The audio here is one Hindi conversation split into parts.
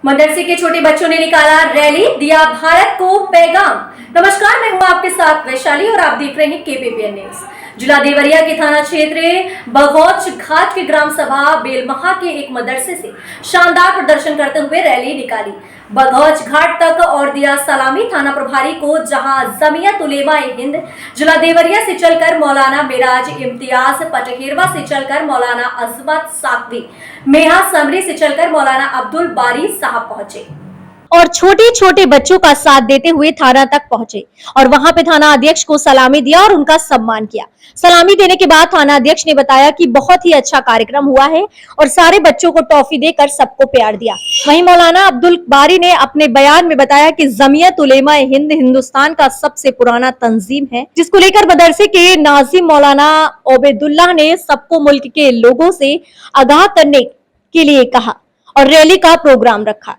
मदरसे के छोटे बच्चों ने निकाला रैली, दिया भारत को पैगाम। नमस्कार, मैं हूं आपके साथ वैशाली और आप देख रहे हैं केपीपीएन न्यूज। जिला देवरिया के थाना क्षेत्र बघौच घाट के ग्राम सभा बेलमहा के एक मदरसे से शानदार प्रदर्शन करते हुए रैली निकाली। बघौच घाट तक और दिया सलामी थाना प्रभारी को, जहां जमीयत उलेमा हिंद जिला देवरिया से चलकर मौलाना मेराज इम्तियाज, पटहेरवा से चलकर मौलाना अजमत साकवी, मेहा समरी से चलकर मौलाना अब्दुल बारी साहब पहुंचे और छोटे छोटे बच्चों का साथ देते हुए थाना तक पहुंचे और वहां पे थाना अध्यक्ष को सलामी दिया और उनका सम्मान किया। सलामी देने के बाद थाना अध्यक्ष ने बताया कि बहुत ही अच्छा कार्यक्रम हुआ है और सारे बच्चों को टॉफी देकर सबको प्यार दिया। वहीं मौलाना अब्दुल बारी ने अपने बयान में बताया कि जमीयत उलेमा हिंद हिंदुस्तान का सबसे पुराना तंजीम है, जिसको लेकर मदरसे के नाजिम मौलाना ओबेदुल्लाह ने सबको मुल्क के लोगों से आगाह करने के लिए कहा और रैली का प्रोग्राम रखा।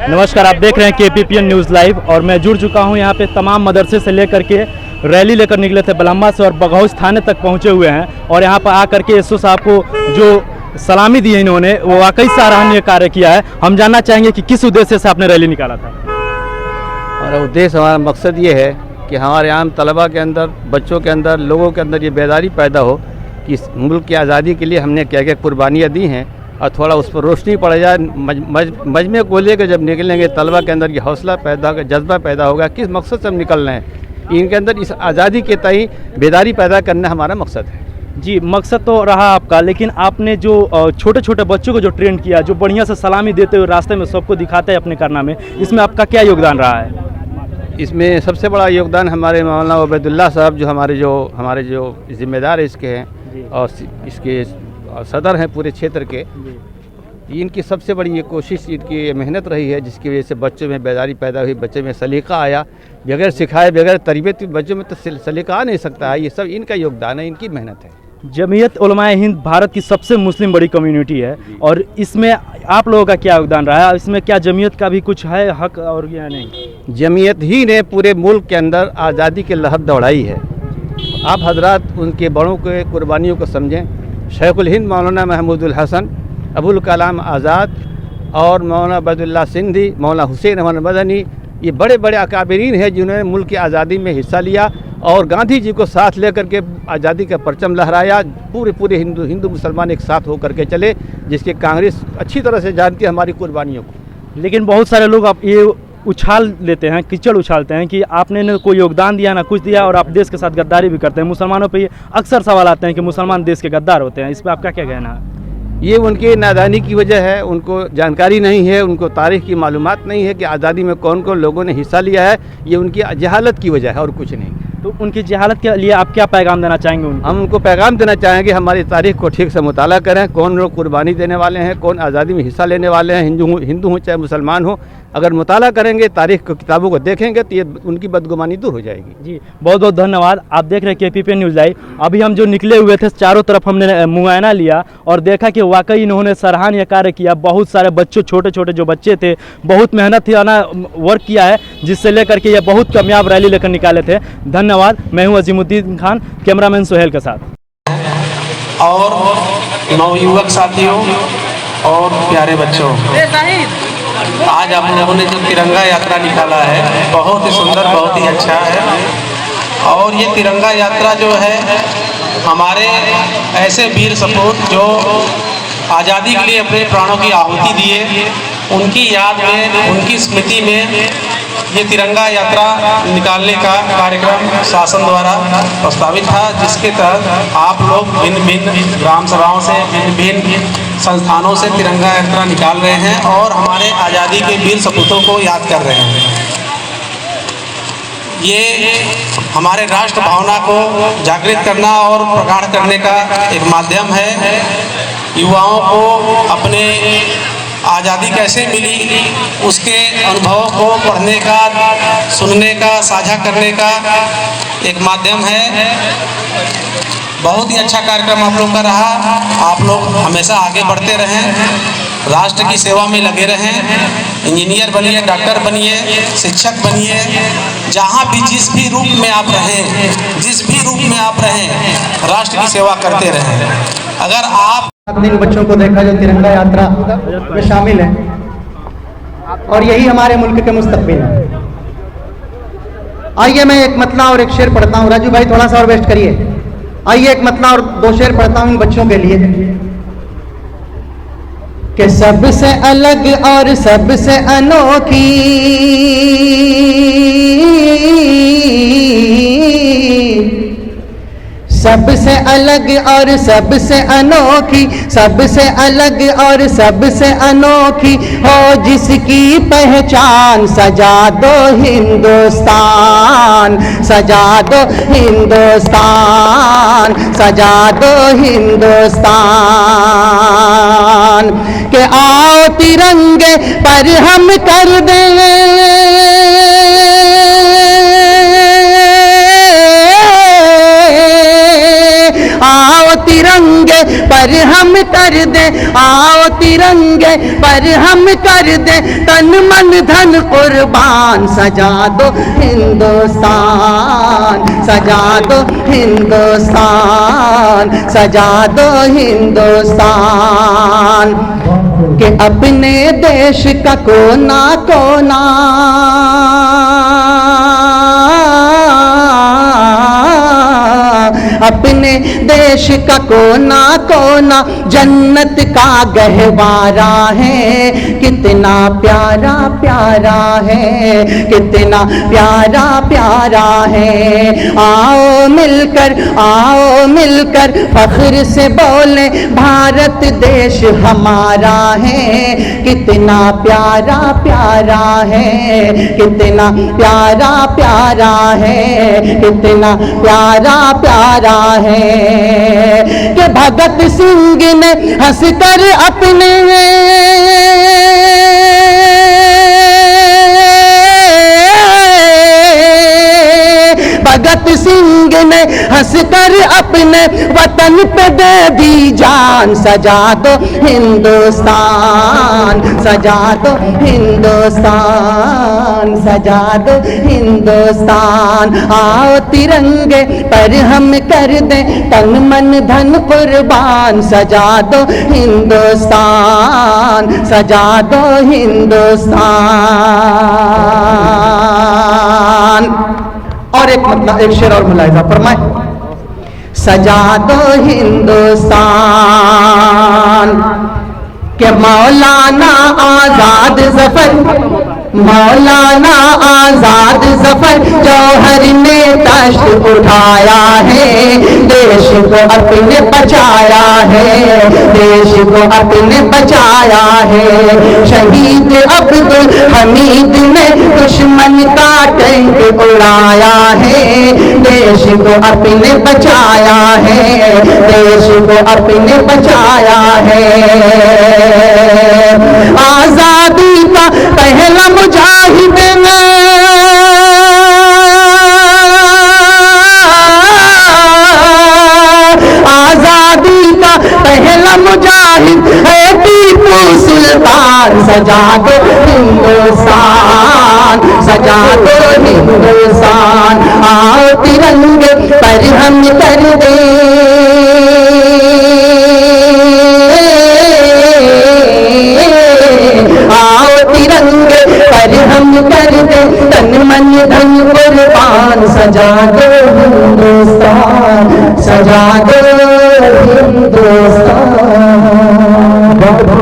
नमस्कार, आप देख रहे हैं केपीपीएन न्यूज़ लाइव और मैं जुड़ चुका हूं यहाँ पे तमाम मदरसे से लेकर के रैली लेकर निकले थे बेलम्मा से और बघौच थाने तक पहुंचे हुए हैं और यहाँ पर आकर के एसओ साहब को जो सलामी दी है इन्होंने वो वाकई सराहनीय कार्य किया है। हम जानना चाहेंगे कि किस उद्देश्य से आपने रैली निकाला था। हमारा उद्देश्य, हमारा मकसद ये है कि हमारे आम तलबा के अंदर, बच्चों के अंदर, लोगों के अंदर ये बेदारी पैदा हो कि इस मुल्क की आज़ादी के लिए हमने क्या क्या कुर्बानियाँ दी हैं और थोड़ा उस पर रोशनी पड़ जाए। मजमे को लेकर जब निकलेंगे तलबा के अंदर ये हौसला पैदा होगा, जज्बा पैदा होगा किस मकसद से हम निकल रहे हैं, इनके अंदर इस आज़ादी के तय बेदारी पैदा करना हमारा मकसद है। जी, मकसद तो रहा आपका, लेकिन आपने जो छोटे छोटे बच्चों को जो ट्रेन किया, जो बढ़िया से सलामी देते हुए रास्ते में सबको दिखाते हैं अपने कारनामे, इसमें आपका क्या योगदान रहा है? इसमें सबसे बड़ा योगदान हमारे मौलाना ओबेदुल्लाह साहब जो हमारे जो जिम्मेदार इसके हैं और इसके सदर हैं पूरे क्षेत्र के, इनकी सबसे बड़ी ये कोशिश, इनकी मेहनत रही है जिसकी वजह से बच्चों में बेदारी पैदा हुई, बच्चे में सलीका आया। बगैर सिखाए, बगैर तरबियत बच्चों में तो सलीका आ नहीं सकता है। ये सब इनका योगदान है, इनकी मेहनत है। जमीयत उलमा हिंद भारत की सबसे मुस्लिम बड़ी कम्युनिटी है और इसमें आप लोगों का क्या योगदान रहा है? इसमें क्या जमीयत का भी कुछ है हक और या नहीं? जमीयत ही ने पूरे मुल्क के अंदर आज़ादी की लहर दौड़ाई है। आप हजरात उनके बड़ों के कुर्बानियों को समझें। शेखुल हिंद मौलाना महमूदुल हसन, अबुल कलाम आज़ाद और मौलाना अब्दुल्ला सिंधी, मौलाना हुसैन अहमद मदनी, ये बड़े बड़े अकाबरीन हैं जिन्होंने मुल्क की आज़ादी में हिस्सा लिया और गांधी जी को साथ लेकर के आज़ादी का परचम लहराया। पूरे हिंदू मुसलमान एक साथ होकर के चले, जिसके कांग्रेस अच्छी तरह से जानती है हमारी कुर्बानियों को। लेकिन बहुत सारे लोग आप ये उछाल लेते हैं, कीचड़ उछालते हैं कि आपने न कोई योगदान दिया ना कुछ दिया और आप देश के साथ गद्दारी भी करते हैं। मुसलमानों पे ये अक्सर सवाल आते हैं कि मुसलमान देश के गद्दार होते हैं। इस पर आपका क्या कहना है? ये उनकी नादानी की वजह है, उनको जानकारी नहीं है, उनको तारीख़ की मालूमात नहीं है कि आज़ादी में कौन कौन लोगों ने हिस्सा लिया है। ये उनकी जहालत की वजह है और कुछ नहीं। तो उनकी जहालत के लिए आप क्या पैगाम देना चाहेंगे उनको? हम उनको पैगाम देना चाहेंगे हमारी तारीख़ को ठीक से मुताला करें, कौन लोग कुर्बानी देने वाले हैं, कौन आज़ादी में हिस्सा लेने वाले हैं, हिंदू हो चाहे मुसलमान हो। अगर मुताला करेंगे, तारीख़ को, किताबों को देखेंगे तो ये उनकी बदगुमानी दूर हो जाएगी। जी, बहुत बहुत धन्यवाद। आप देख रहे हैं केपीपीएन न्यूज़ लाइव। अभी हम जो निकले हुए थे, चारों तरफ हमने मुआयना लिया और देखा कि वाकई इन्होंने सराहनीय कार्य किया। बहुत सारे बच्चों, छोटे छोटे जो बच्चे थे, बहुत मेहनत थी वर्क किया है, जिससे लेकर के ये बहुत कामयाब रैली लेकर निकाले थे। धन्यवाद। मैं हूँ अजीमुद्दीन खान, कैमरामैन सोहेल के साथ। और नवयुवक साथियों और प्यारे बच्चों, आज आप लोगों ने जो तिरंगा यात्रा निकाला है बहुत ही सुंदर, बहुत ही अच्छा है। और ये तिरंगा यात्रा जो है हमारे ऐसे वीर सपूत जो आज़ादी के लिए अपने प्राणों की आहुति दिए, उनकी याद में, उनकी स्मृति में ये तिरंगा यात्रा निकालने का कार्यक्रम शासन द्वारा प्रस्तावित था, जिसके तहत आप लोग भिन्न भिन्न ग्राम सभाओं से, भिन्न भिन्न संस्थानों से तिरंगा यात्रा निकाल रहे हैं और हमारे आज़ादी के वीर सपूतों को याद कर रहे हैं। ये हमारे राष्ट्र भावना को जागृत करना और प्रगाढ़ करने का एक माध्यम है। युवाओं को अपने आज़ादी कैसे मिली उसके अनुभव को पढ़ने का, सुनने का, साझा करने का एक माध्यम है। बहुत ही अच्छा कार्यक्रम आप लोग का रहा। आप लोग हमेशा आगे बढ़ते रहें, राष्ट्र की सेवा में लगे रहें, इंजीनियर बनिए, डॉक्टर बनिए, शिक्षक बनिए, जहाँ भी जिस भी रूप में आप रहें, जिस भी रूप में आप रहें, राष्ट्र की सेवा करते रहें। अगर आप इन बच्चों को देखा जो तिरंगा यात्रा में शामिल हैं, और यही हमारे मुल्क के मुस्तकबिल है। आइए मैं एक मतला और एक शेर पढ़ता हूँ। राजू भाई थोड़ा सा और वेस्ट करिए। आइए एक मतला और 2 शेर पढ़ता हूँ इन बच्चों के लिए कि सबसे अलग और सबसे अनोखी सबसे अलग और सबसे अनोखी, सबसे अलग और सबसे अनोखी हो जिसकी पहचान, सजा दो हिंदुस्तान, सजा दो हिंदुस्तान, सजा दो हिंदुस्तान। के आओ तिरंगे पर हम कर दें, आओ तिरंगे पर हम कर दे, आओ तिरंगे पर हम कर दे तन मन धन कुर्बान, सजा दो हिंदुस्तान, सजा दो हिंदुस्तान, सजा दो हिंदुस्तान। कि अपने देश का कोना कोना अपने देश का कोना कोना जन्नत का गहवारा है, कितना प्यारा प्यारा है, कितना प्यारा प्यारा है। आओ मिलकर फख्र से बोले भारत देश हमारा है, कितना प्यारा प्यारा है, कितना प्यारा प्यारा है, कितना प्यारा प्यारा है। कि भगत सिंह ने हंसकर अपने भगत सिंह ने हंसकर अपने वतन पे दे दी जान, सजा दो हिंदुस्तान, सजा दो हिंदुस्तान, सजा दो हिंदुस्तान। आओ तिरंगे पर हम कर दे तन मन धन कुर्बान, सजा दो हिंदुस्तान, सजा दो हिंदुस्तान। और एक मतलब एक शेर और मुलाहिजा फरमाए, सजा दो हिंदुस्तान। के मौलाना आजाद जफर, मौलाना आजाद जफर जौहर ने तख्त उठाया है, देश को अपने बचाया है, देश को अपने बचाया है। शहीद अब्दुल हमीद ने दुश्मन का टैंक उड़ाया है, देश को अपने बचाया है, देश को अपने बचाया है। आजादी का पहला मुजाहिद आजादी का पहला मुजाहिद है टीपू सुल्तान, सजा दो हिंदुस्तान, सजा दो हिंदुस्तान। आओ तिरंगे पर हम कर दे